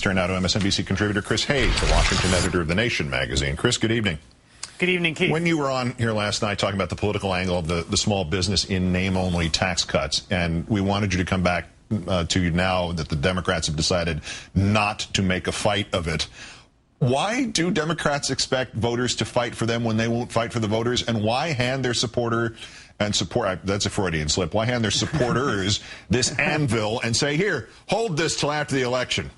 turn now to MSNBC contributor Chris Hayes, the Washington editor of The Nation magazine. Chris, good evening. Good evening, Keith. When you were on here last night talking about the political angle of the small business in name-only tax cuts, and we wanted you to come back to you now that the Democrats have decided not to make a fight of it. Why do Democrats expect voters to fight for them when they won't fight for the voters? And why hand their supporter and support, that's a Freudian slip, why hand their supporters this anvil and say, here, hold this till after the election?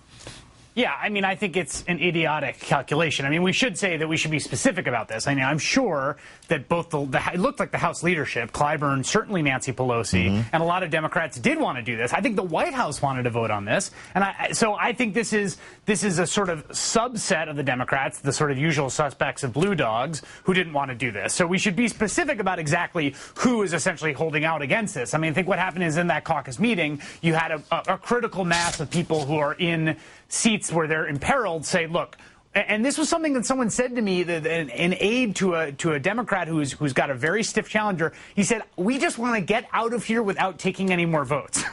Yeah, I mean, I think it's an idiotic calculation. I mean, we should say that we should be specific about this. I mean, I'm sure that both it looked like the House leadership, Clyburn, certainly Nancy Pelosi, and a lot of Democrats did want to do this. I think the White House wanted to vote on this, and so I think this is a sort of subset of the Democrats, the sort of usual suspects of blue dogs, who didn't want to do this. So we should be specific about exactly who is essentially holding out against this. I mean, I think what happened is in that caucus meeting, you had a critical mass of people who are in seats where they're imperiled say, look, and this was something that someone said to me, that an aide to a Democrat who's got a very stiff challenger. He said, we just want to get out of here without taking any more votes.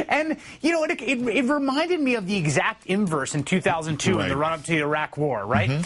And, you know, it reminded me of the exact inverse in 2002 in the run-up to the Iraq War, right?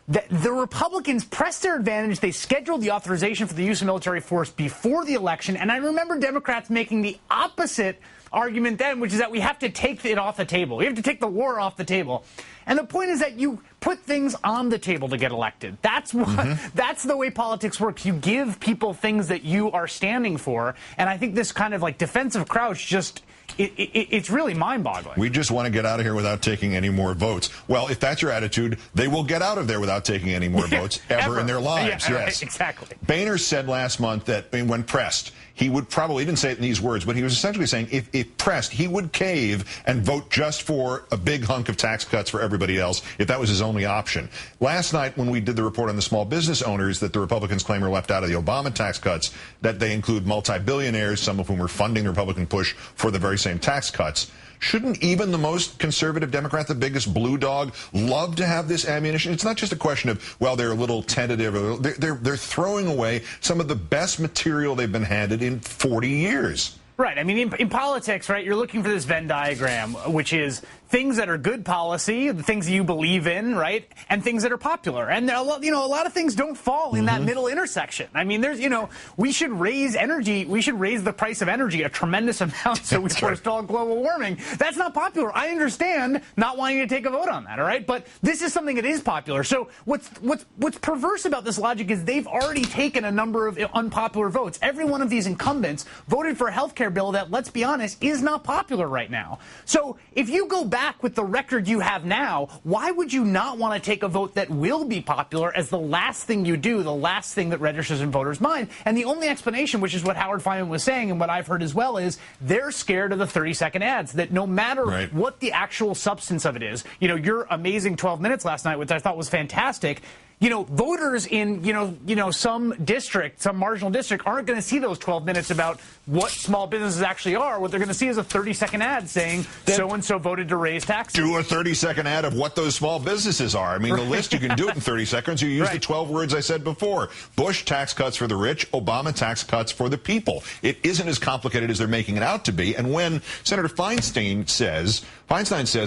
The Republicans pressed their advantage. They scheduled the authorization for the use of military force before the election. And I remember Democrats making the opposite argument then, which is that we have to take it off the table. We have to take the war off the table. And the point is that you put things on the table to get elected. That's what, that's the way politics works. You give people things that you are standing for. And I think this kind of like defensive crouch just, it's really mind-boggling. We just want to get out of here without taking any more votes. Well, if that's your attitude, they will get out of there without taking any more votes ever in their lives. Yeah, yes, exactly. Boehner said last month that when pressed, he would probably, he didn't say it in these words, but he was essentially saying if pressed, he would cave and vote just for a big hunk of tax cuts for everybody else if that was his only option. Last night, when we did the report on the small business owners that the Republicans claim are left out of the Obama tax cuts, that they include multi-billionaires, some of whom are funding the Republican push for the very same tax cuts. Shouldn't even the most conservative Democrat, the biggest blue dog, love to have this ammunition? It's not just a question of, well, they're a little tentative. They're throwing away some of the best material they've been handed in 40 years. Right. I mean, in politics, right, you're looking for this Venn diagram, which is things that are good policy, the things that you believe in, right, and things that are popular. And a lot of things don't fall in that middle intersection. I mean, we should raise energy. We should raise the price of energy a tremendous amount so we forestall global warming. That's not popular. I understand not wanting to take a vote on that, all right? But this is something that is popular. So what's perverse about this logic is they've already taken a number of unpopular votes. Every one of these incumbents voted for a health care bill that, let's be honest, is not popular right now. So if you go back with the record you have now, why would you not want to take a vote that will be popular as the last thing you do, the last thing that registers in voters' mind? And the only explanation, which is what Howard Fineman was saying and what I've heard as well, is they're scared of the 30-second ads, that no matter what the actual substance of it is, your amazing 12 minutes last night, which I thought was fantastic, voters in, some district, some marginal district, aren't going to see those 12 minutes about what small businesses actually are. What they're going to see is a 30-second ad saying so-and-so voted to raise taxes. Do a 30-second ad of what those small businesses are. I mean, the list, you can do it in 30 seconds. You use the 12 words I said before. Bush tax cuts for the rich, Obama tax cuts for the people. It isn't as complicated as they're making it out to be. And when Senator Feinstein says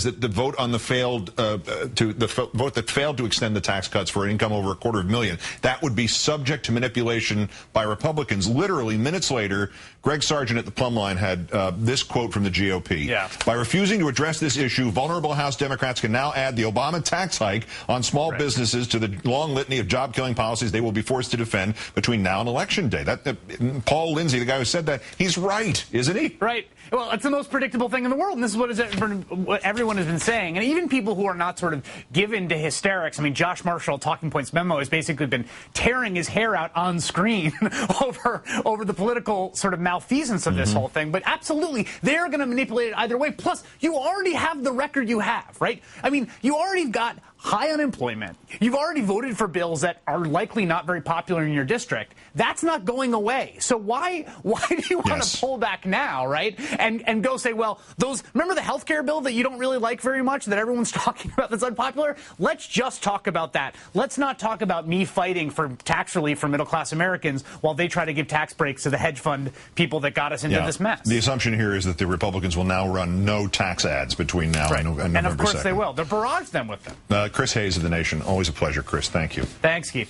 that the vote on the vote that failed to extend the tax cuts for income over $250,000, that would be subject to manipulation by Republicans. Literally minutes later, Greg Sargent at the Plumb Line had this quote from the GOP. By refusing to address this issue, vulnerable House Democrats can now add the Obama tax hike on small businesses to the long litany of job-killing policies they will be forced to defend between now and Election Day. Paul Lindsay, the guy who said that, he's right, isn't he? Right. Well, it's the most predictable thing in the world, and this is what everyone has been saying. And even people who are not sort of given to hysterics. I mean, Josh Marshall, Talking Points memo, has basically been tearing his hair out on screen over the political sort of malfeasance of this whole thing. But absolutely, they're going to manipulate it either way. Plus, you already have the record you have, right? I mean, you already got high unemployment. You've already voted for bills that are likely not very popular in your district. That's not going away. So why do you want to pull back now, right? And go say, well, remember the health care bill that you don't really like very much, that everyone's talking about that's unpopular? Let's just talk about that. Let's not talk about me fighting for tax relief for middle-class Americans while they try to give tax breaks to the hedge fund people that got us into this mess. The assumption here is that the Republicans will now run no tax ads between now and November 2nd. And of course they will. They'll barrage them with them. Chris Hayes of The Nation. Always a pleasure, Chris. Thank you. Thanks, Keith.